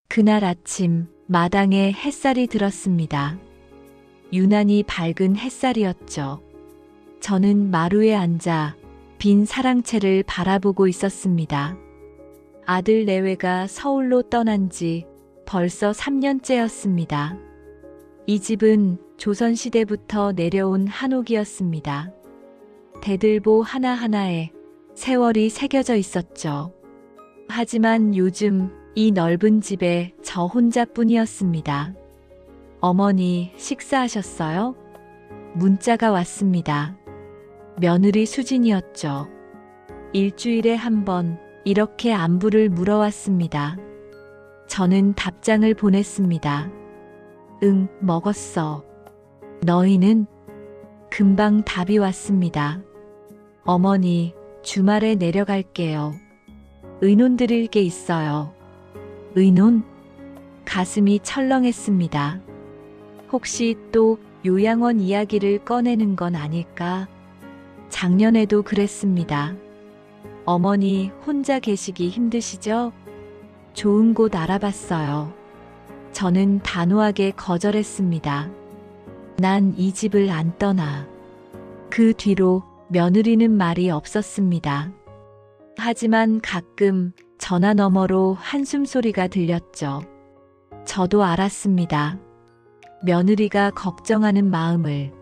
그날 아침 마당에 햇살이 들었습니다. 유난히 밝은 햇살이었죠. 저는 마루에 앉아 빈 사랑채를 바라보고 있었습니다. 아들 내외가 서울로 떠난 지 벌써 3년째였습니다. 이 집은 조선시대부터 내려온 한옥이었습니다. 대들보 하나하나에 세월이 새겨져 있었죠. 하지만 요즘 이 넓은 집에 저 혼자뿐이었습니다. 어머니, 식사하셨어요? 문자가 왔습니다. 며느리 수진이었죠. 일주일에 한 번 이렇게 안부를 물어왔습니다. 저는 답장을 보냈습니다. 응, 먹었어. 너희는? 금방 답이 왔습니다. 어머니, 주말에 내려갈게요. 의논 드릴 게 있어요. 의논? 가슴이 철렁했습니다. 혹시 또 요양원 이야기를 꺼내는 건 아닐까? 작년에도 그랬습니다. 어머니 혼자 계시기 힘드시죠? 좋은 곳 알아봤어요. 저는 단호하게 거절했습니다. 난 이 집을 안 떠나. 그 뒤로 며느리는 말이 없었습니다. 하지만 가끔 전화 너머로 한숨 소리가 들렸죠. 저도 알았습니다. 며느리가 걱정하는 마음을.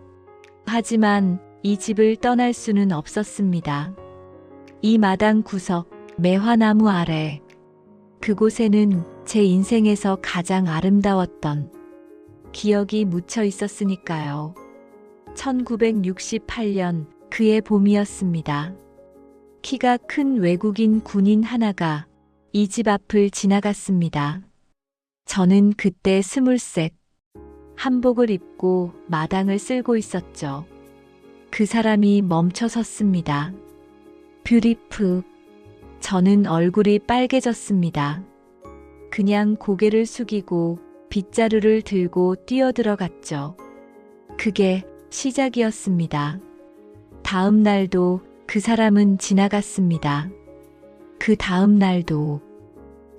하지만 이 집을 떠날 수는 없었습니다. 이 마당 구석 매화나무 아래, 그곳에는 제 인생에서 가장 아름다웠던 기억이 묻혀 있었으니까요. 1968년 그의 봄이었습니다. 키가 큰 외국인 군인 하나가 이 집 앞을 지나갔습니다. 저는 그때 23, 한복을 입고 마당을 쓸고 있었죠. 그 사람이 멈춰 섰습니다. 뷰티풀. 저는 얼굴이 빨개졌습니다. 그냥 고개를 숙이고 빗자루를 들고 뛰어들어갔죠. 그게 시작이었습니다. 다음 날도 그 사람은 지나갔습니다. 그 다음 날도.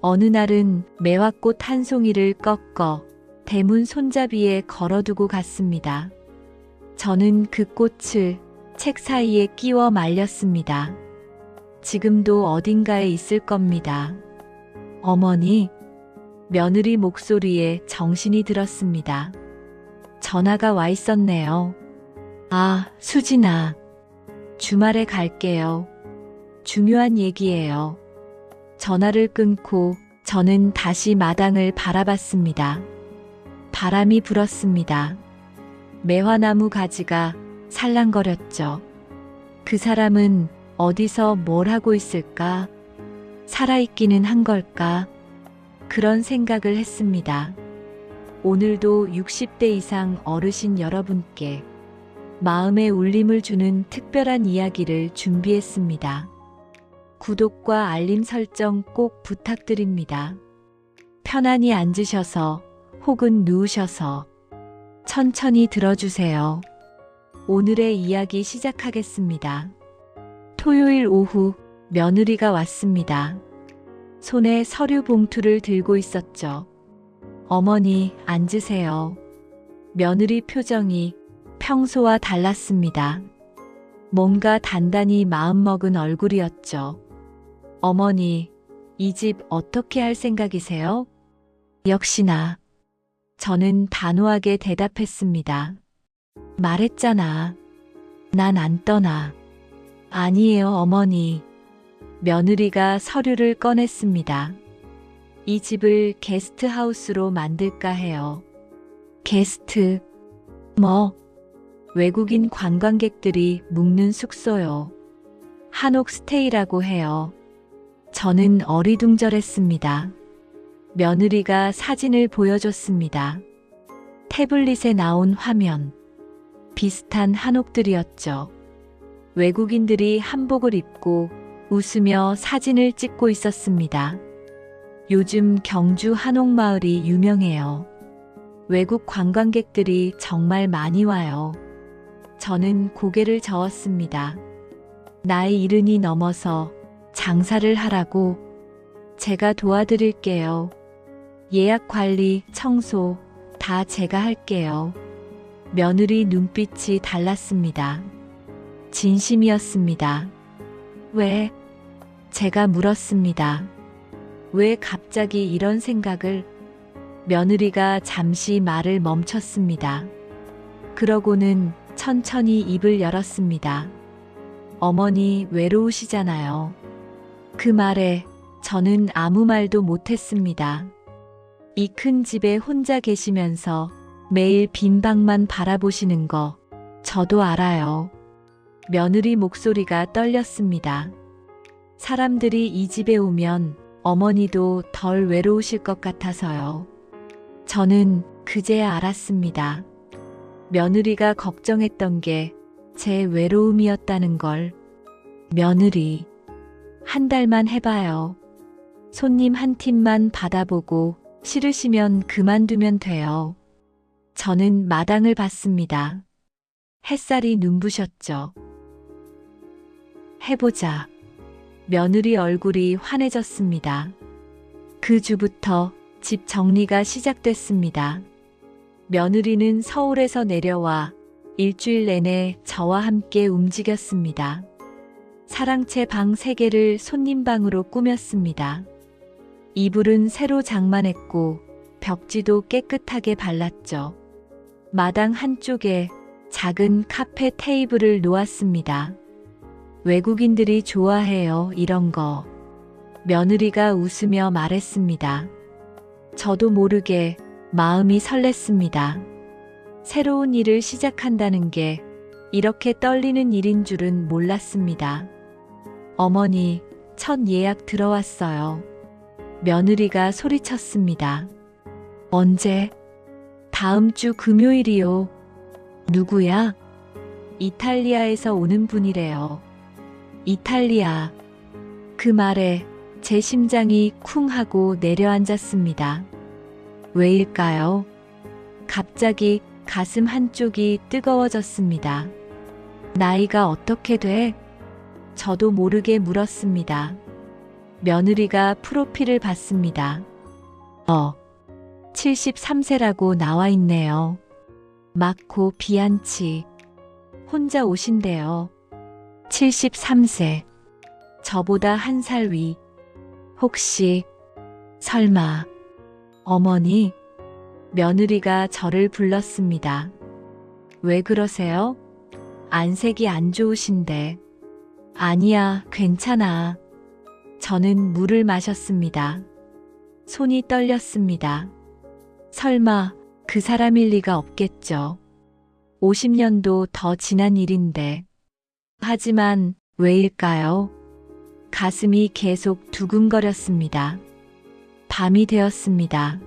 어느 날은 매화꽃 한 송이를 꺾어 대문 손잡이에 걸어두고 갔습니다. 저는 그 꽃을 책 사이에 끼워 말렸습니다. 지금도 어딘가에 있을 겁니다. 어머니, 며느리 목소리에 정신이 들었습니다. 전화가 와 있었네요. 아, 수진아. 주말에 갈게요. 중요한 얘기예요. 전화를 끊고 저는 다시 마당을 바라봤습니다. 바람이 불었습니다. 매화나무 가지가 살랑거렸죠. 그 사람은 어디서 뭘 하고 있을까? 살아있기는 한 걸까? 그런 생각을 했습니다. 오늘도 60대 이상 어르신 여러분께 마음에 울림을 주는 특별한 이야기를 준비했습니다. 구독과 알림 설정 꼭 부탁드립니다. 편안히 앉으셔서 혹은 누우셔서 천천히 들어주세요. 오늘의 이야기 시작하겠습니다. 토요일 오후 며느리가 왔습니다. 손에 서류 봉투를 들고 있었죠. 어머니, 앉으세요. 며느리 표정이 평소와 달랐습니다. 뭔가 단단히 마음먹은 얼굴이었죠. 어머니, 이 집 어떻게 할 생각이세요? 역시나. 저는 단호하게 대답했습니다. 말했잖아. 난 안 떠나. 아니에요, 어머니. 며느리가 서류를 꺼냈습니다. 이 집을 게스트하우스로 만들까 해요. 게스트? 뭐? 외국인 관광객들이 묵는 숙소요. 한옥 스테이라고 해요. 저는 어리둥절했습니다. 며느리가 사진을 보여줬습니다. 태블릿에 나온 화면. 비슷한 한옥들이었죠. 외국인들이 한복을 입고 웃으며 사진을 찍고 있었습니다. 요즘 경주 한옥마을이 유명해요. 외국 관광객들이 정말 많이 와요. 저는 고개를 저었습니다. 나이 70이 넘어서 장사를 하라고. 제가 도와드릴게요. 예약 관리, 청소 다 제가 할게요. 며느리 눈빛이 달랐습니다. 진심이었습니다. 왜? 제가 물었습니다. 왜 갑자기 이런 생각을? 며느리가 잠시 말을 멈췄습니다. 그러고는 천천히 입을 열었습니다. 어머니 외로우시잖아요. 그 말에 저는 아무 말도 못했습니다. 이 큰 집에 혼자 계시면서 매일 빈 방만 바라보시는 거 저도 알아요. 며느리 목소리가 떨렸습니다. 사람들이 이 집에 오면 어머니도 덜 외로우실 것 같아서요. 저는 그제야 알았습니다. 며느리가 걱정했던 게 제 외로움이었다는 걸. 며느리, 한 달만 해봐요. 손님 한 팀만 받아보고 싫으시면 그만두면 돼요. 저는 마당을 봤습니다. 햇살이 눈부셨죠. 해보자. 며느리 얼굴이 환해졌습니다. 그 주부터 집 정리가 시작됐습니다. 며느리는 서울에서 내려와 일주일 내내 저와 함께 움직였습니다. 사랑채 방 3개를 손님방으로 꾸몄습니다. 이불은 새로 장만했고 벽지도 깨끗하게 발랐죠. 마당 한쪽에 작은 카페 테이블을 놓았습니다. 외국인들이 좋아해요, 이런 거. 며느리가 웃으며 말했습니다. 저도 모르게 마음이 설렜습니다. 새로운 일을 시작한다는 게 이렇게 떨리는 일인 줄은 몰랐습니다. 어머니, 첫 예약 들어왔어요. 며느리가 소리쳤습니다. 언제? 다음 주 금요일이요. 누구야? 이탈리아에서 오는 분이래요. 이탈리아. 그 말에 제 심장이 쿵 하고 내려앉았습니다. 왜일까요? 갑자기 가슴 한쪽이 뜨거워졌습니다. 나이가 어떻게 돼? 저도 모르게 물었습니다. 며느리가 프로필을 봤습니다. 73세라고 나와 있네요. 마코 비안치. 혼자 오신대요. 73세. 저보다 1살 위. 혹시, 설마, 어머니? 며느리가 저를 불렀습니다. 왜 그러세요? 안색이 안 좋으신데. 아니야, 괜찮아. 저는 물을 마셨습니다. 손이 떨렸습니다. 설마 그 사람일 리가 없겠죠. 50년도 더 지난 일인데. 하지만 왜일까요? 가슴이 계속 두근거렸습니다. 밤이 되었습니다.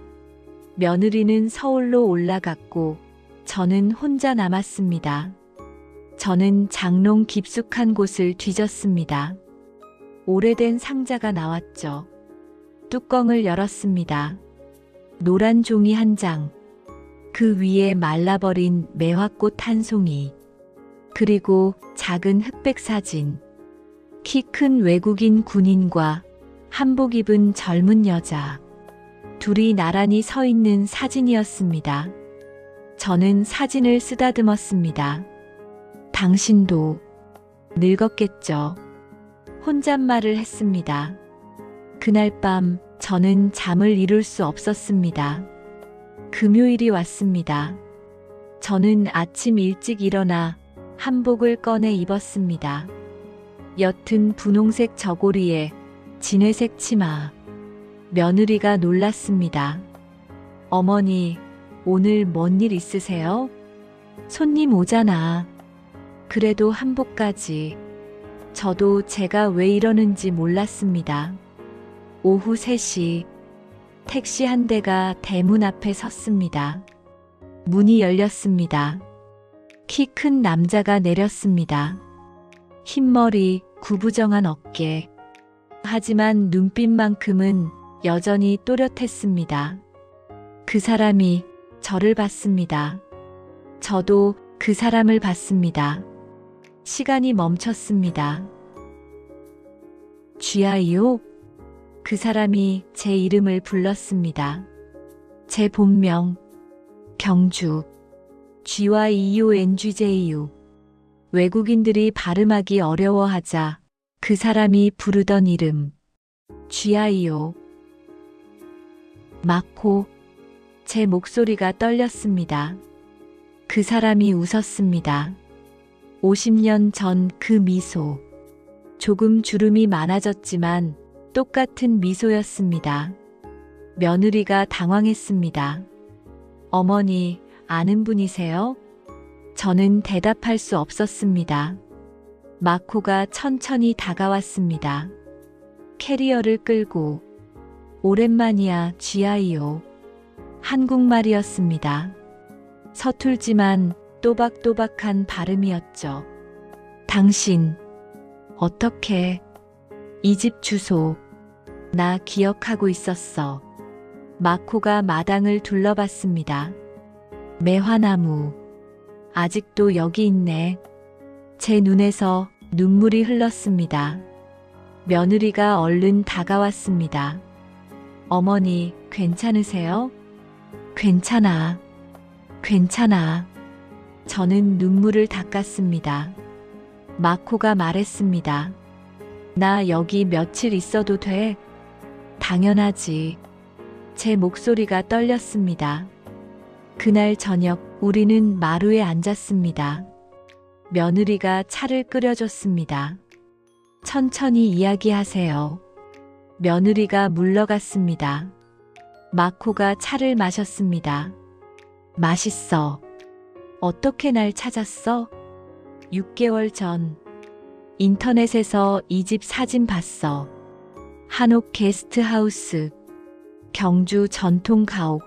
며느리는 서울로 올라갔고 저는 혼자 남았습니다. 저는 장롱 깊숙한 곳을 뒤졌습니다. 오래된 상자가 나왔죠. 뚜껑을 열었습니다. 노란 종이 한 장, 그 위에 말라버린 매화꽃 한 송이, 그리고 작은 흑백 사진. 키 큰 외국인 군인과 한복 입은 젊은 여자. 둘이 나란히 서 있는 사진이었습니다. 저는 사진을 쓰다듬었습니다. 당신도 늙었겠죠. 혼잣말을 했습니다. 그날 밤 저는 잠을 이룰 수 없었습니다. 금요일이 왔습니다. 저는 아침 일찍 일어나 한복을 꺼내 입었습니다. 옅은 분홍색 저고리에 진회색 치마. 며느리가 놀랐습니다. 어머니, 오늘 뭔 일 있으세요? 손님 오잖아. 그래도 한복까지. 저도 제가 왜 이러는지 몰랐습니다. 오후 3시, 택시 한 대가 대문 앞에 섰습니다. 문이 열렸습니다. 키 큰 남자가 내렸습니다. 흰머리, 구부정한 어깨. 하지만 눈빛만큼은 여전히 또렷했습니다. 그 사람이 저를 봤습니다. 저도 그 사람을 봤습니다. 시간이 멈췄습니다. 쥐아이요? 그 사람이 제 이름을 불렀습니다. 제 본명 경주 GYEONGJU. 외국인들이 발음하기 어려워하자 그 사람이 부르던 이름 GIO. 마코. 제 목소리가 떨렸습니다. 그 사람이 웃었습니다. 50년 전 그 미소. 조금 주름이 많아졌지만 똑같은 미소였습니다. 며느리가 당황했습니다. 어머니, 아는 분이세요? 저는 대답할 수 없었습니다. 마코가 천천히 다가왔습니다. 캐리어를 끌고. 오랜만이야, GIO. 한국말이었습니다. 서툴지만 또박또박한 발음이었죠. 당신, 어떻게? 이 집 주소. 나 기억하고 있었어. 마코가 마당을 둘러봤습니다. 매화나무. 아직도 여기 있네. 제 눈에서 눈물이 흘렀습니다. 며느리가 얼른 다가왔습니다. 어머니, 괜찮으세요? 괜찮아. 괜찮아. 저는 눈물을 닦았습니다. 마코가 말했습니다. 나 여기 며칠 있어도 돼? 당연하지. 제 목소리가 떨렸습니다. 그날 저녁 우리는 마루에 앉았습니다. 며느리가 차를 끓여줬습니다. 천천히 이야기하세요. 며느리가 물러갔습니다. 마코가 차를 마셨습니다. 맛있어. 어떻게 날 찾았어? 6개월 전. 인터넷에서 이 집 사진 봤어. 한옥 게스트하우스. 경주 전통 가옥.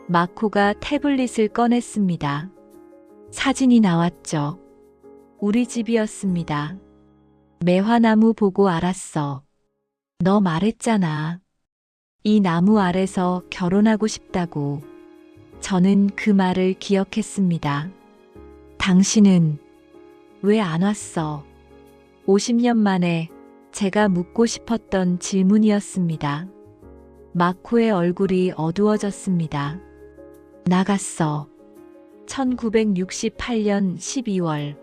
마코가 태블릿을 꺼냈습니다. 사진이 나왔죠. 우리 집이었습니다. 매화나무 보고 알았어. 너 말했잖아. 이 나무 아래서 결혼하고 싶다고. 저는 그 말을 기억했습니다. 당신은 왜 안 왔어? 50년 만에 제가 묻고 싶었던 질문이었습니다. 마코의 얼굴이 어두워졌습니다. 나갔어. 1968년 12월.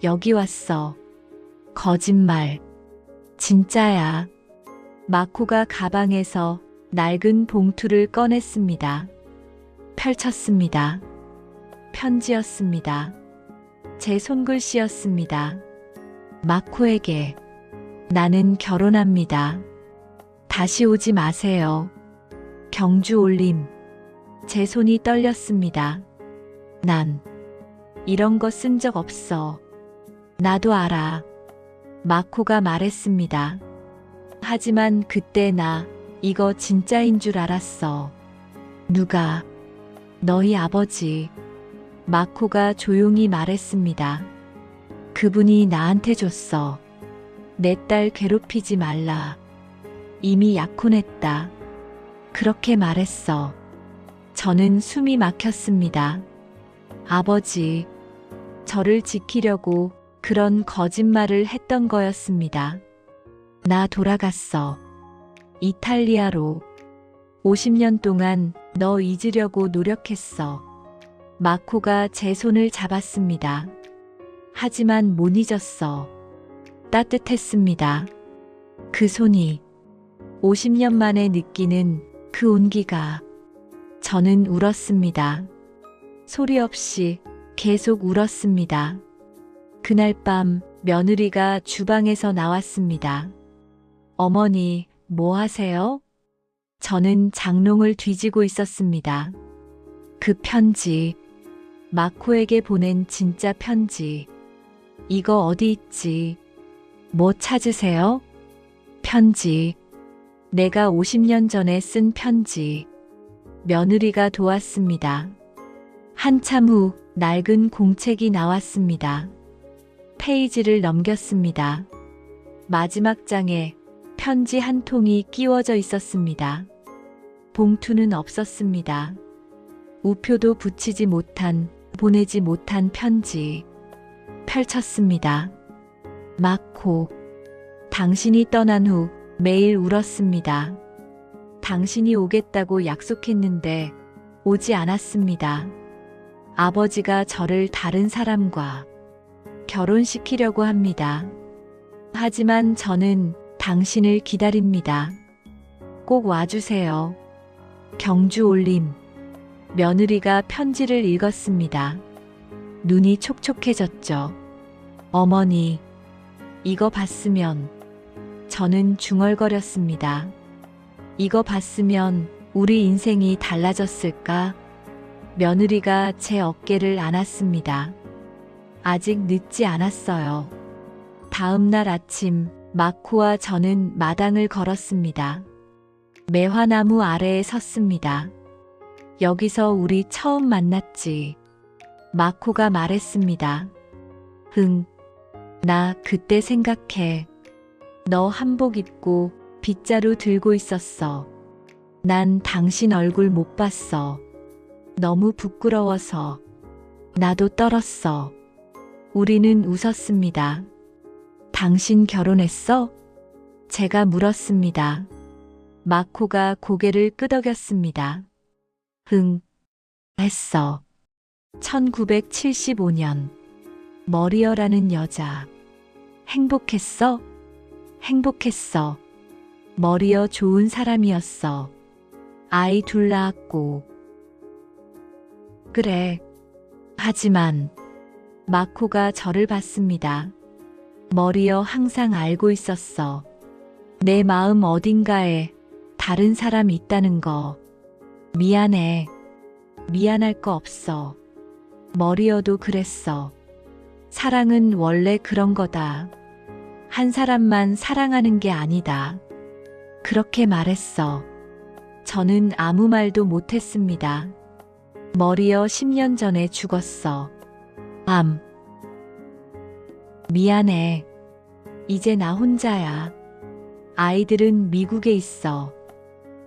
여기 왔어. 거짓말. 진짜야. 마코가 가방에서 낡은 봉투를 꺼냈습니다. 펼쳤습니다. 편지였습니다. 제 손글씨였습니다. 마코에게. 나는 결혼합니다. 다시 오지 마세요. 경주 올림. 제 손이 떨렸습니다. 난 이런 거 쓴 적 없어. 나도 알아. 마코가 말했습니다. 하지만 그때 나 이거 진짜인 줄 알았어. 누가? 너희 아버지. 마코가 조용히 말했습니다. 그분이 나한테 줬어. 내 딸 괴롭히지 말라. 이미 약혼했다. 그렇게 말했어. 저는 숨이 막혔습니다. 아버지, 저를 지키려고 그런 거짓말을 했던 거였습니다. 나 돌아갔어. 이탈리아로. 50년 동안 너 잊으려고 노력했어. 마코가 제 손을 잡았습니다. 하지만 못 잊었어. 따뜻했습니다. 그 손이. 50년 만에 느끼는 그 온기가. 저는 울었습니다. 소리 없이 계속 울었습니다. 그날 밤 며느리가 주방에서 나왔습니다. 어머니, 뭐 하세요? 저는 장롱을 뒤지고 있었습니다. 그 편지. 마코에게 보낸 진짜 편지. 이거 어디 있지? 뭐 찾으세요? 편지. 내가 50년 전에 쓴 편지. 며느리가 도왔습니다. 한참 후 낡은 공책이 나왔습니다. 페이지를 넘겼습니다. 마지막 장에 편지 한 통이 끼워져 있었습니다. 봉투는 없었습니다. 우표도 붙이지 못한, 보내지 못한 편지. 펼쳤습니다. 마코. 당신이 떠난 후 매일 울었습니다. 당신이 오겠다고 약속했는데 오지 않았습니다. 아버지가 저를 다른 사람과 결혼시키려고 합니다. 하지만 저는 당신을 기다립니다. 꼭 와주세요. 경주 올림. 며느리가 편지를 읽었습니다. 눈이 촉촉해졌죠. 어머니, 이거 봤으면. 저는 중얼거렸습니다. 이거 봤으면 우리 인생이 달라졌을까? 며느리가 제 어깨를 안았습니다. 아직 늦지 않았어요. 다음 날 아침, 마코와 저는 마당을 걸었습니다. 매화나무 아래에 섰습니다. 여기서 우리 처음 만났지. 마코가 말했습니다. 나 그때 생각해. 너 한복 입고 빗자루 들고 있었어. 난 당신 얼굴 못 봤어. 너무 부끄러워서. 나도 떨었어. 우리는 웃었습니다. 당신 결혼했어? 제가 물었습니다. 마코가 고개를 끄덕였습니다. 했어. 1975년. 머리어라는 여자. 행복했어? 행복했어. 머리어 좋은 사람이었어. 아이 둘 낳았고. 그래. 하지만 마코가 저를 봤습니다. 머리어 항상 알고 있었어. 내 마음 어딘가에 다른 사람이 있다는 거. 미안해. 미안할 거 없어. 머리어도 그랬어. 사랑은 원래 그런 거다. 한 사람만 사랑하는 게 아니다. 그렇게 말했어. 저는 아무 말도 못했습니다. 머리어 10년 전에 죽었어. 미안해. 이제 나 혼자야. 아이들은 미국에 있어.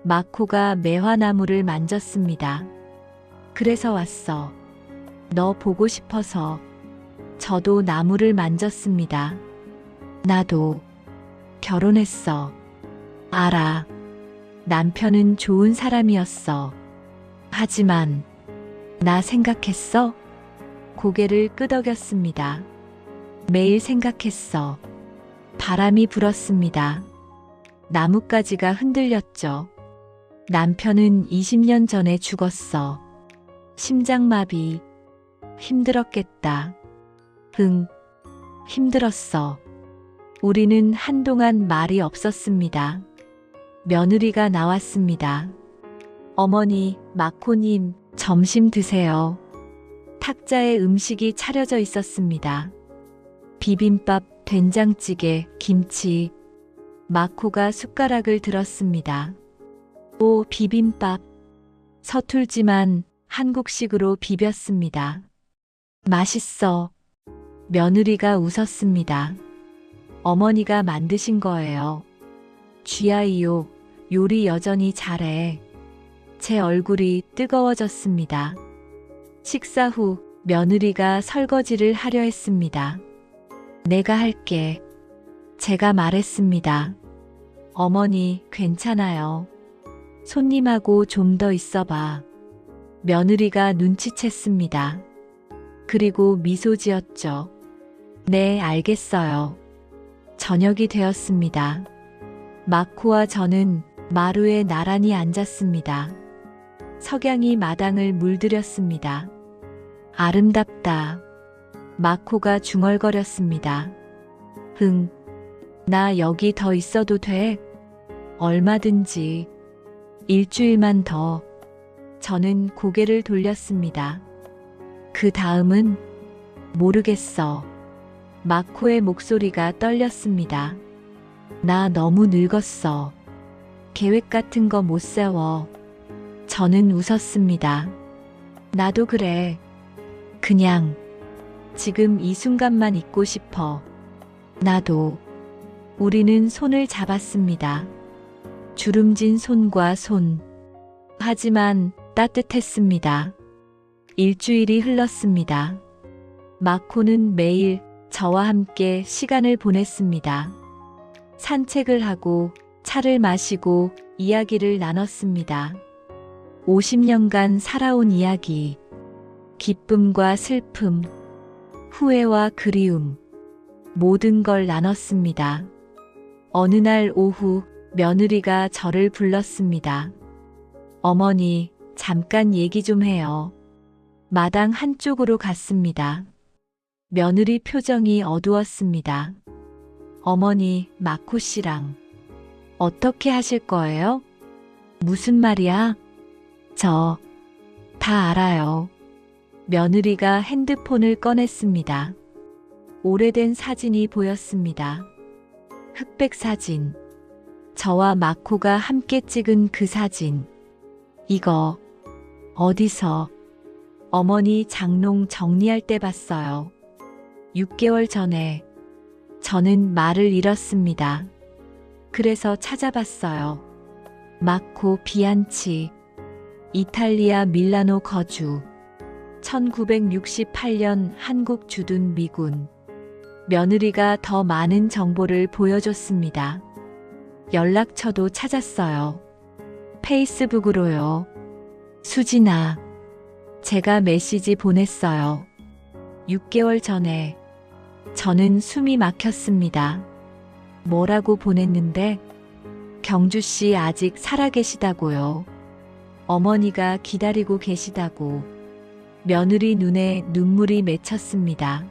마코가 매화나무를 만졌습니다. 그래서 왔어. 너 보고 싶어서. 저도 나무를 만졌습니다. 나도 결혼했어. 알아. 남편은 좋은 사람이었어. 하지만 나 생각했어? 고개를 끄덕였습니다. 매일 생각했어. 바람이 불었습니다. 나뭇가지가 흔들렸죠. 남편은 20년 전에 죽었어. 심장마비. 힘들었겠다. 힘들었어. 우리는 한동안 말이 없었습니다. 며느리가 나왔습니다. 어머니, 마코님, 점심 드세요. 탁자에 음식이 차려져 있었습니다. 비빔밥, 된장찌개, 김치. 마코가 숟가락을 들었습니다. 오, 비빔밥. 서툴지만 한국식으로 비볐습니다. 맛있어. 며느리가 웃었습니다. 어머니가 만드신 거예요. 쥐아이요, 요리 여전히 잘해. 제 얼굴이 뜨거워졌습니다. 식사 후 며느리가 설거지를 하려 했습니다. 내가 할게. 제가 말했습니다. 어머니, 괜찮아요. 손님하고 좀 더 있어봐. 며느리가 눈치챘습니다. 그리고 미소 지었죠. 네, 알겠어요. 저녁이 되었습니다. 마코와 저는 마루에 나란히 앉았습니다. 석양이 마당을 물들였습니다. 아름답다. 마코가 중얼거렸습니다. 나 여기 더 있어도 돼? 얼마든지. 일주일만 더. 저는 고개를 돌렸습니다. 그 다음은 모르겠어. 마코의 목소리가 떨렸습니다. 나 너무 늙었어. 계획 같은 거 못 세워. 저는 웃었습니다. 나도 그래. 그냥 지금 이 순간만 있고 싶어. 나도. 우리는 손을 잡았습니다. 주름진 손과 손. 하지만 따뜻했습니다. 일주일이 흘렀습니다. 마코는 매일 저와 함께 시간을 보냈습니다. 산책을 하고 차를 마시고 이야기를 나눴습니다. 50년간 살아온 이야기, 기쁨과 슬픔, 후회와 그리움, 모든 걸 나눴습니다. 어느 날 오후 며느리가 저를 불렀습니다. 어머니, 잠깐 얘기 좀 해요. 마당 한쪽으로 갔습니다. 며느리 표정이 어두웠습니다. 어머니, 마코 씨랑 어떻게 하실 거예요? 무슨 말이야? 저 다 알아요. 며느리가 핸드폰을 꺼냈습니다. 오래된 사진이 보였습니다. 흑백 사진. 저와 마코가 함께 찍은 그 사진. 이거 어디서? 어머니 장롱 정리할 때 봤어요. 6개월 전에. 저는 말을 잃었습니다. 그래서 찾아봤어요. 마코 비안치. 이탈리아 밀라노 거주. 1968년 한국 주둔 미군. 며느리가 더 많은 정보를 보여줬습니다. 연락처도 찾았어요. 페이스북으로요. 수진아. 제가 메시지 보냈어요. 6개월 전에. 저는 숨이 막혔습니다. 뭐라고 보냈는데? 경주씨 아직 살아계시다고요. 어머니가 기다리고 계시다고. 며느리 눈에 눈물이 맺혔습니다.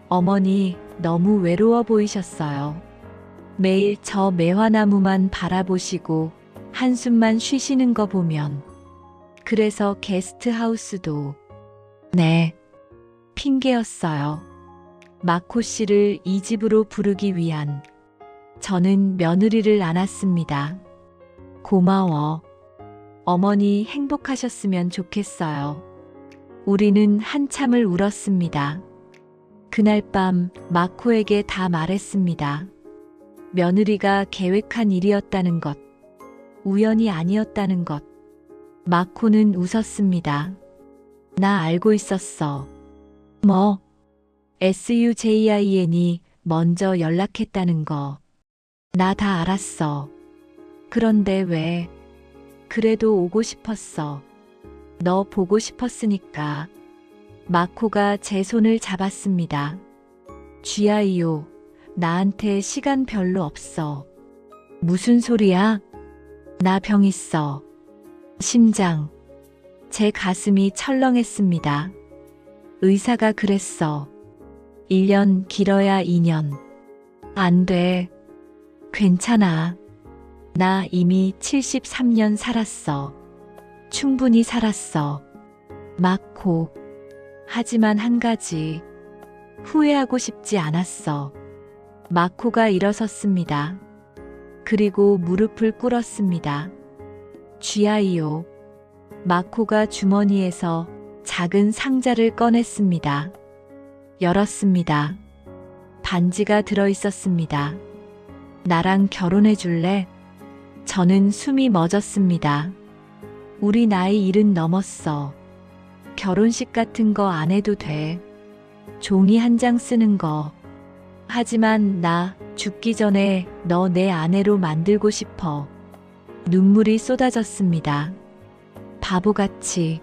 어머니, 너무 외로워 보이셨어요. 매일 저 매화나무만 바라보시고 한숨만 쉬시는 거 보면. 그래서 게스트하우스도. 네. 핑계였어요. 마코 씨를 이 집으로 부르기 위한. 저는 며느리를 안았습니다. 고마워. 어머니 행복하셨으면 좋겠어요. 우리는 한참을 울었습니다. 그날 밤 마코에게 다 말했습니다. 며느리가 계획한 일이었다는 것. 우연이 아니었다는 것. 마코는 웃었습니다. 나 알고 있었어. 뭐? SUJIN이 먼저 연락했다는 거. 나 다 알았어. 그런데 왜? 그래도 오고 싶었어. 너 보고 싶었으니까. 마코가 제 손을 잡았습니다. 쥐아이요. 나한테 시간 별로 없어. 무슨 소리야? 나 병 있어. 심장. 제 가슴이 철렁했습니다. 의사가 그랬어. 1년, 길어야 2년. 안 돼. 괜찮아. 나 이미 73년 살았어. 충분히 살았어. 마코. 하지만 한 가지. 후회하고 싶지 않았어. 마코가 일어섰습니다. 그리고 무릎을 꿇었습니다. 쥐아이요. 마코가 주머니에서 작은 상자를 꺼냈습니다. 열었습니다. 반지가 들어 있었습니다. 나랑 결혼해 줄래? 저는 숨이 멎었습니다. 우리 나이 70 넘었어. 결혼식 같은 거 안 해도 돼. 종이 한 장 쓰는 거. 하지만 나 죽기 전에 너 내 아내로 만들고 싶어. 눈물이 쏟아졌습니다. 바보같이.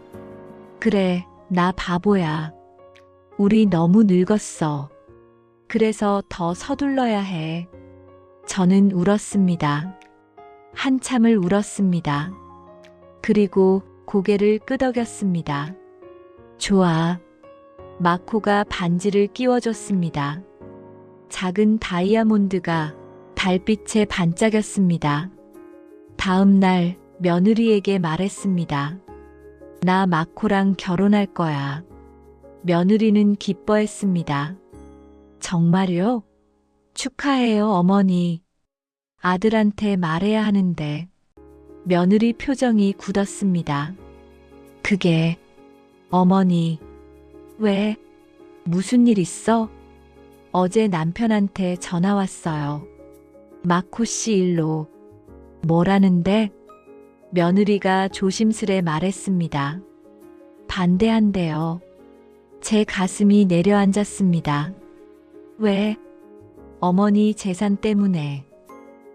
그래, 나 바보야. 우리 너무 늙었어. 그래서 더 서둘러야 해. 저는 울었습니다. 한참을 울었습니다. 그리고 고개를 끄덕였습니다. 좋아. 마코가 반지를 끼워줬습니다. 작은 다이아몬드가 달빛에 반짝였습니다. 다음 날 며느리에게 말했습니다. 나 마코랑 결혼할 거야. 며느리는 기뻐했습니다. 정말요? 축하해요, 어머니. 아들한테 말해야 하는데. 며느리 표정이 굳었습니다. 그게, 어머니. 왜? 무슨 일 있어? 어제 남편한테 전화 왔어요. 마코 씨 일로. 뭐라는데? 며느리가 조심스레 말했습니다. 반대한대요. 제 가슴이 내려앉았습니다. 왜? 어머니 재산 때문에.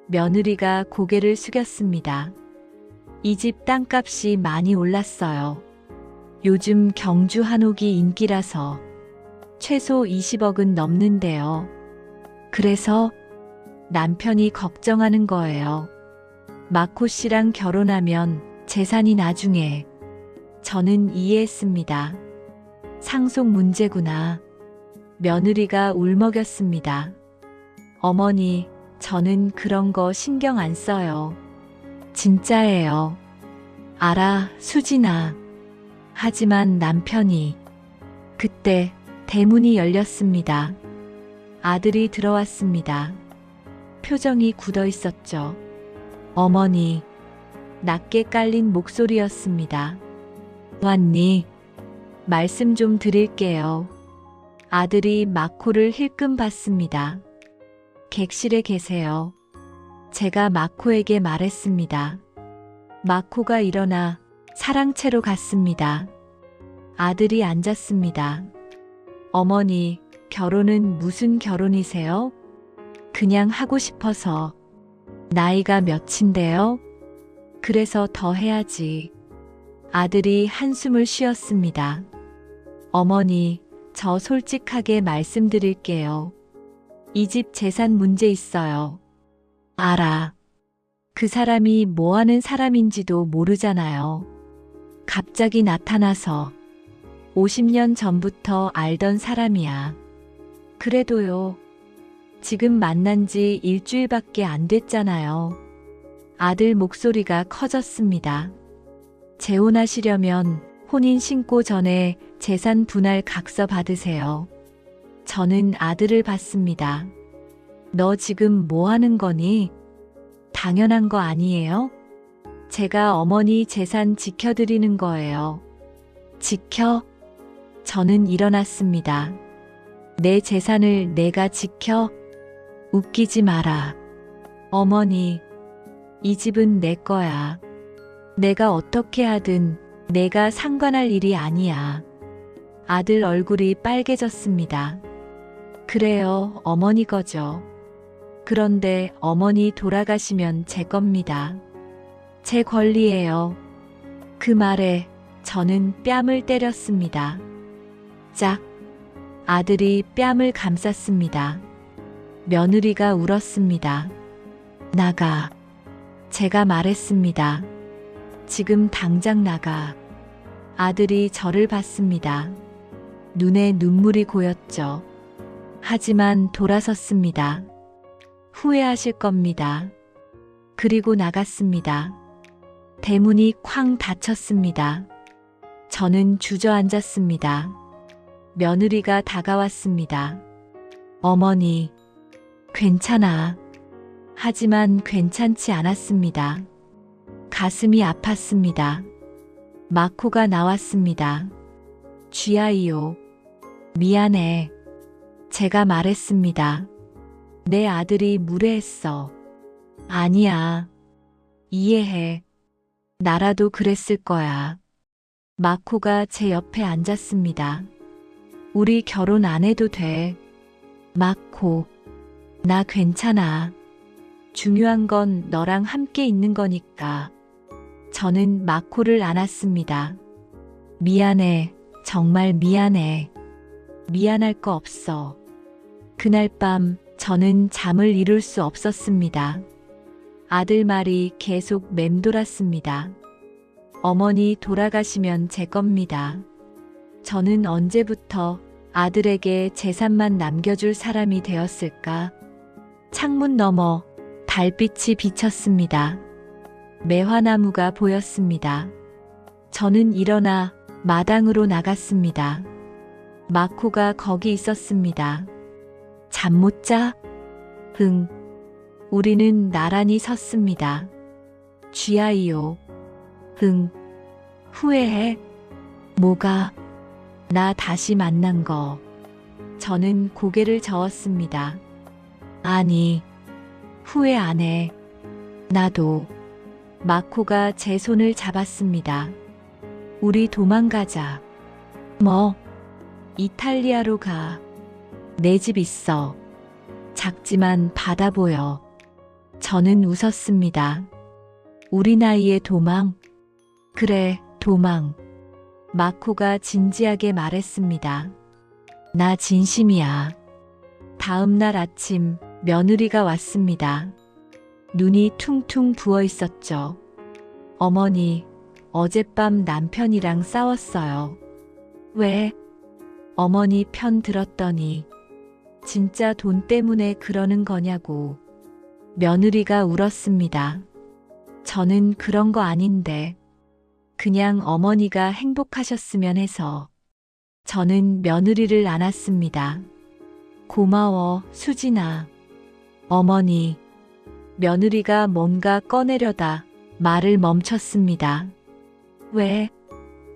며느리가 고개를 숙였습니다. 이 집 땅값이 많이 올랐어요. 요즘 경주 한옥이 인기라서 최소 20억은 넘는데요. 그래서 남편이 걱정하는 거예요. 마코 씨랑 결혼하면 재산이 나중에. 저는 이해했습니다. 상속 문제구나. 며느리가 울먹였습니다. 어머니, 저는 그런 거 신경 안 써요. 진짜예요. 알아, 수진아. 하지만 남편이. 그때 대문이 열렸습니다. 아들이 들어왔습니다. 표정이 굳어 있었죠. 어머니, 낮게 깔린 목소리였습니다. 왔니? 말씀 좀 드릴게요. 아들이 마코를 힐끔 봤습니다. 객실에 계세요. 제가 마코에게 말했습니다. 마코가 일어나 사랑채로 갔습니다. 아들이 앉았습니다. 어머니, 결혼은 무슨 결혼이세요? 그냥 하고 싶어서. 나이가 몇인데요? 그래서 더 해야지. 아들이 한숨을 쉬었습니다. 어머니, 저 솔직하게 말씀드릴게요. 이 집 재산 문제 있어요. 알아. 그 사람이 뭐 하는 사람인지도 모르잖아요. 갑자기 나타나서 50년 전부터 알던 사람이야. 그래도요. 지금 만난 지 일주일밖에 안 됐잖아요. 아들 목소리가 커졌습니다. 재혼하시려면 혼인 신고 전에 재산 분할 각서 받으세요. 저는 아들을 봤습니다. 너 지금 뭐 하는 거니? 당연한 거 아니에요? 제가 어머니 재산 지켜드리는 거예요. 지켜? 저는 일어났습니다. 내 재산을 내가 지켜? 웃기지 마라. 어머니, 이 집은 내 거야. 내가 어떻게 하든 내가 상관할 일이 아니야. 아들 얼굴이 빨개졌습니다. 그래요, 어머니 거죠. 그런데 어머니 돌아가시면 제 겁니다. 제 권리예요. 그 말에 저는 뺨을 때렸습니다. 짝. 아들이 뺨을 감쌌습니다. 며느리가 울었습니다. 나가. 제가 말했습니다. 지금 당장 나가. 아들이 저를 봤습니다. 눈에 눈물이 고였죠. 하지만 돌아섰습니다. 후회하실 겁니다. 그리고 나갔습니다. 대문이 쾅 닫혔습니다. 저는 주저앉았습니다. 며느리가 다가왔습니다. 어머니, 괜찮아. 하지만 괜찮지 않았습니다. 가슴이 아팠습니다. 마코가 나왔습니다. 쥐아이요. 미안해. 제가 말했습니다. 내 아들이 무례했어. 아니야. 이해해. 나라도 그랬을 거야. 마코가 제 옆에 앉았습니다. 우리 결혼 안 해도 돼. 마코. 나 괜찮아. 중요한 건 너랑 함께 있는 거니까. 저는 마코를 안았습니다. 미안해. 정말 미안해. 미안할 거 없어. 그날 밤 저는 잠을 이룰 수 없었습니다. 아들 말이 계속 맴돌았습니다. 어머니 돌아가시면 제 겁니다. 저는 언제부터 아들에게 재산만 남겨줄 사람이 되었을까? 창문 너머 달빛이 비쳤습니다. 매화나무가 보였습니다. 저는 일어나 마당으로 나갔습니다. 마코가 거기 있었습니다. 잠 못 자? 흥. 우리는 나란히 섰습니다. 쥐아이요. 흥. 후회해? 뭐가? 나 다시 만난 거. 저는 고개를 저었습니다. 아니, 후회 안 해. 나도. 마코가 제 손을 잡았습니다. 우리 도망가자. 뭐? 이탈리아로 가. 내 집 있어. 작지만 바다 보여. 저는 웃었습니다. 우리 나이에 도망? 그래, 도망. 마코가 진지하게 말했습니다. 나 진심이야. 다음 날 아침 며느리가 왔습니다. 눈이 퉁퉁 부어 있었죠. 어머니, 어젯밤 남편이랑 싸웠어요. 왜? 어머니 편 들었더니 진짜 돈 때문에 그러는 거냐고. 며느리가 울었습니다. 저는 그런 거 아닌데 그냥 어머니가 행복하셨으면 해서. 저는 며느리를 안았습니다. 고마워, 수진아. 어머니. 며느리가 뭔가 꺼내려다 말을 멈췄습니다. 왜?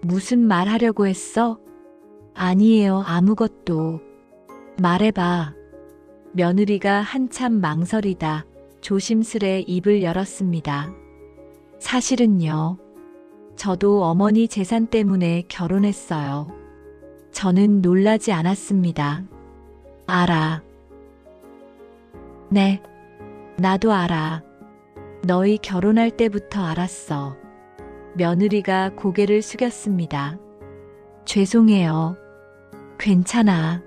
무슨 말 하려고 했어? 아니에요, 아무것도. 말해봐. 며느리가 한참 망설이다 조심스레 입을 열었습니다. 사실은요. 저도 어머니 재산 때문에 결혼했어요. 저는 놀라지 않았습니다. 알아. 네, 나도 알아. 너희 결혼할 때부터 알았어. 며느리가 고개를 숙였습니다. 죄송해요. 괜찮아.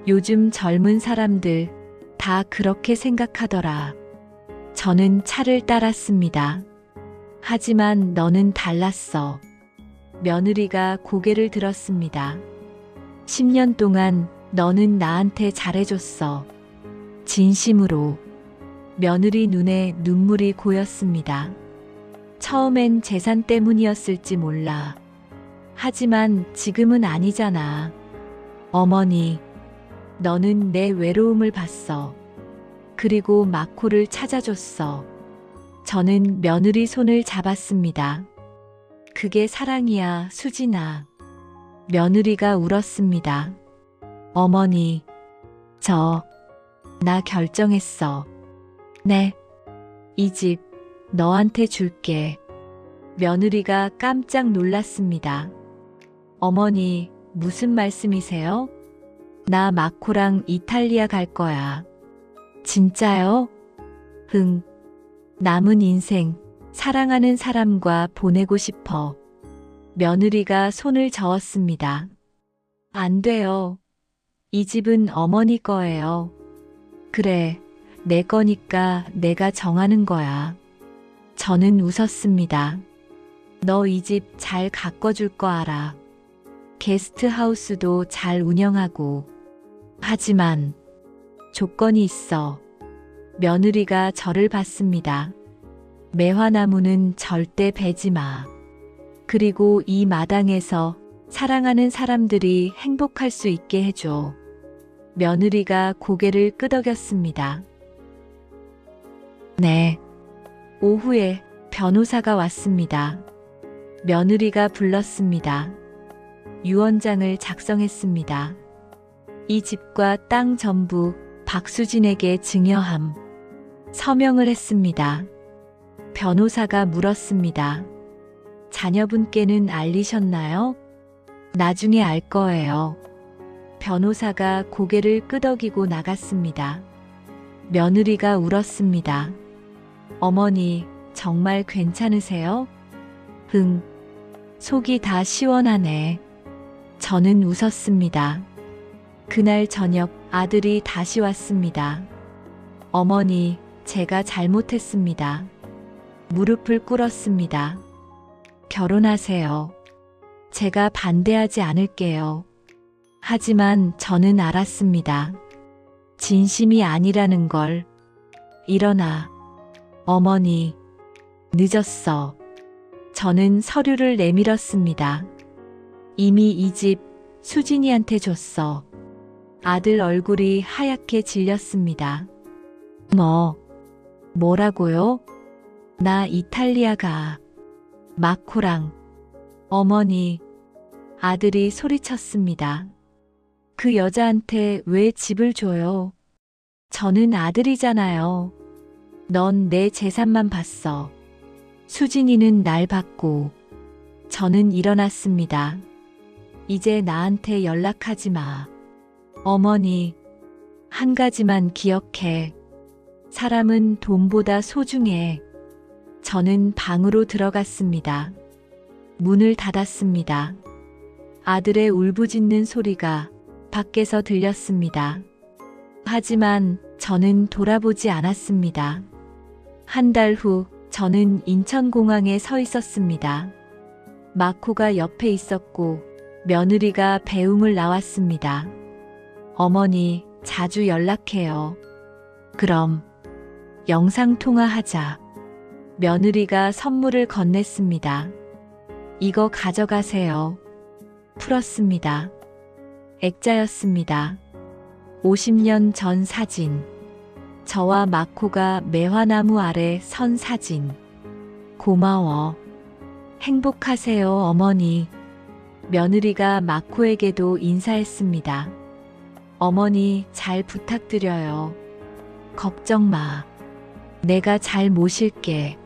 요즘 젊은 사람들 다 그렇게 생각하더라. 저는 차를 따랐습니다. 하지만 너는 달랐어. 며느리가 고개를 들었습니다. 10년 동안 너는 나한테 잘해줬어. 진심으로. 며느리 눈에 눈물이 고였습니다. 처음엔 재산 때문이었을지 몰라. 하지만 지금은 아니잖아. 어머니, 너는 내 외로움을 봤어. 그리고 마코를 찾아줬어. 저는 며느리 손을 잡았습니다. 그게 사랑이야, 수진아. 며느리가 울었습니다. 어머니, 나 결정했어. 네, 이 집 너한테 줄게. 며느리가 깜짝 놀랐습니다. 어머니, 무슨 말씀이세요? 나 마코랑 이탈리아 갈 거야. 진짜요? 응. 남은 인생 사랑하는 사람과 보내고 싶어. 며느리가 손을 저었습니다. 안 돼요. 이 집은 어머니 거예요. 그래, 내 거니까 내가 정하는 거야. 저는 웃었습니다. 너 이 집 잘 가꿔줄 거 알아. 게스트하우스도 잘 운영하고. 하지만 조건이 있어. 며느리가 저를 봤습니다. 매화나무는 절대 베지 마. 그리고 이 마당에서 사랑하는 사람들이 행복할 수 있게 해줘. 며느리가 고개를 끄덕였습니다. 네. 오후에 변호사가 왔습니다. 며느리가 불렀습니다. 유언장을 작성했습니다. 이 집과 땅 전부 박수진에게 증여함. 서명을 했습니다. 변호사가 물었습니다. 자녀분께는 알리셨나요? 나중에 알 거예요. 변호사가 고개를 끄덕이고 나갔습니다. 며느리가 울었습니다. 어머니, 정말 괜찮으세요? 응. 속이 다 시원하네. 저는 웃었습니다. 그날 저녁 아들이 다시 왔습니다. 어머니, 제가 잘못했습니다. 무릎을 꿇었습니다. 결혼하세요. 제가 반대하지 않을게요. 하지만 저는 알았습니다. 진심이 아니라는 걸. 일어나. 어머니, 늦었어. 저는 서류를 내밀었습니다. 이미 이 집 수진이한테 줬어. 아들 얼굴이 하얗게 질렸습니다. 뭐라고요? 나 이탈리아 가. 마코랑. 어머니. 아들이 소리쳤습니다. 그 여자한테 왜 집을 줘요? 저는 아들이잖아요. 넌 내 재산만 봤어. 수진이는 날 봤고. 저는 일어났습니다. 이제 나한테 연락하지 마. 어머니, 한 가지만 기억해. 사람은 돈보다 소중해. 저는 방으로 들어갔습니다. 문을 닫았습니다. 아들의 울부짖는 소리가 밖에서 들렸습니다. 하지만 저는 돌아보지 않았습니다. 한 달 후 저는 인천공항에 서 있었습니다. 마코가 옆에 있었고 며느리가 배웅을 나왔습니다. 어머니, 자주 연락해요. 그럼 영상통화하자. 며느리가 선물을 건넸습니다. 이거 가져가세요. 풀었습니다. 액자였습니다. 50년 전 사진. 저와 마코가 매화나무 아래 선 사진. 고마워. 행복하세요, 어머니. 며느리가 마코에게도 인사했습니다. 어머니, 잘 부탁드려요. 걱정 마. 내가 잘 모실게.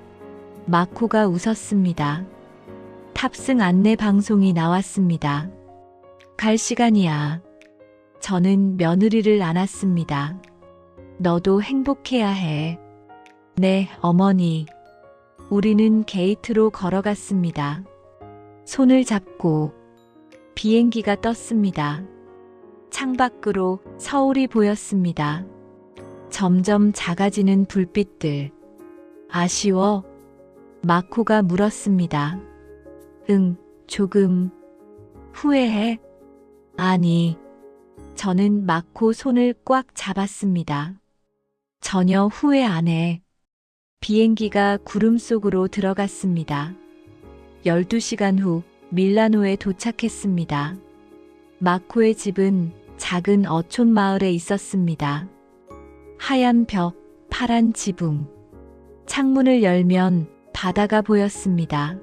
마코가 웃었습니다. 탑승 안내 방송이 나왔습니다. 갈 시간이야. 저는 며느리를 안았습니다. 너도 행복해야 해. 네, 어머니. 우리는 게이트로 걸어갔습니다. 손을 잡고 비행기가 떴습니다. 창밖으로 서울이 보였습니다. 점점 작아지는 불빛들. 아쉬워? 마코가 물었습니다. 응, 조금. 후회해? 아니. 저는 마코 손을 꽉 잡았습니다. 전혀 후회 안 해. 비행기가 구름 속으로 들어갔습니다. 12시간 후 밀라노에 도착했습니다. 마코의 집은 작은 어촌 마을에 있었습니다. 하얀 벽, 파란 지붕. 창문을 열면 바다가 보였습니다.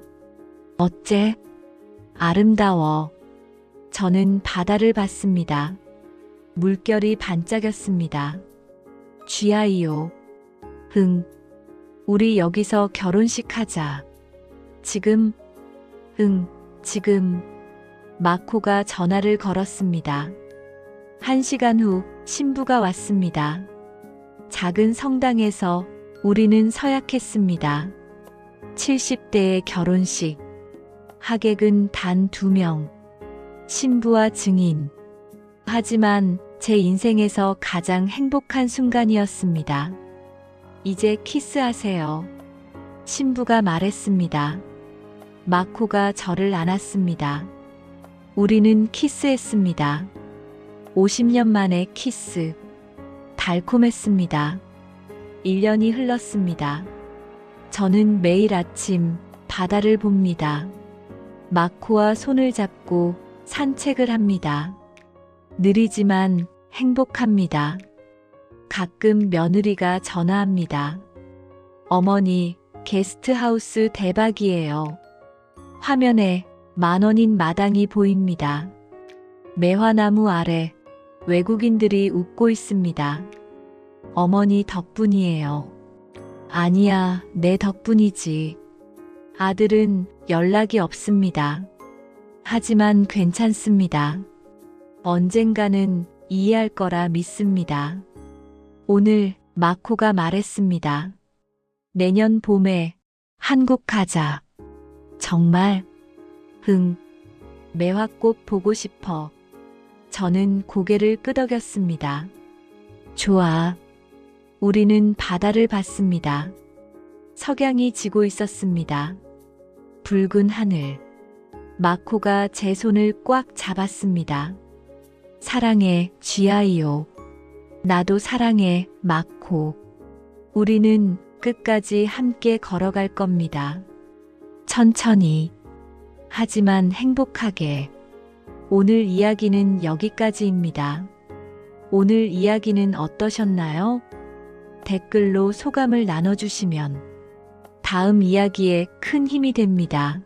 어째? 아름다워. 저는 바다를 봤습니다. 물결이 반짝였습니다. 쥐아이요. 응. 우리 여기서 결혼식 하자. 지금? 응, 지금. 마코가 전화를 걸었습니다. 1시간 후 신부가 왔습니다. 작은 성당에서 우리는 서약했습니다. 70대의 결혼식. 하객은 단 2명. 신부와 증인. 하지만 제 인생에서 가장 행복한 순간이었습니다. 이제 키스하세요. 신부가 말했습니다. 마코가 저를 안았습니다. 우리는 키스했습니다. 50년 만에 키스. 달콤했습니다. 1년이 흘렀습니다. 저는 매일 아침 바다를 봅니다. 마코와 손을 잡고 산책을 합니다. 느리지만 행복합니다. 가끔 며느리가 전화합니다. 어머니, 게스트하우스 대박이에요. 화면에 10,000원인 마당이 보입니다. 매화나무 아래 외국인들이 웃고 있습니다. 어머니 덕분이에요. 아니야, 내 덕분이지. 아들은 연락이 없습니다. 하지만 괜찮습니다. 언젠가는 이해할 거라 믿습니다. 오늘 마코가 말했습니다. 내년 봄에 한국 가자. 정말? 응. 매화꽃 보고 싶어. 저는 고개를 끄덕였습니다. 좋아. 우리는 바다를 봤습니다. 석양이 지고 있었습니다. 붉은 하늘. 마코가 제 손을 꽉 잡았습니다. 사랑해, 쥐아이요. 나도 사랑해, 마코. 우리는 끝까지 함께 걸어갈 겁니다. 천천히. 하지만 행복하게. 오늘 이야기는 여기까지입니다. 오늘 이야기는 어떠셨나요? 댓글로 소감을 나눠주시면 다음 이야기에 큰 힘이 됩니다.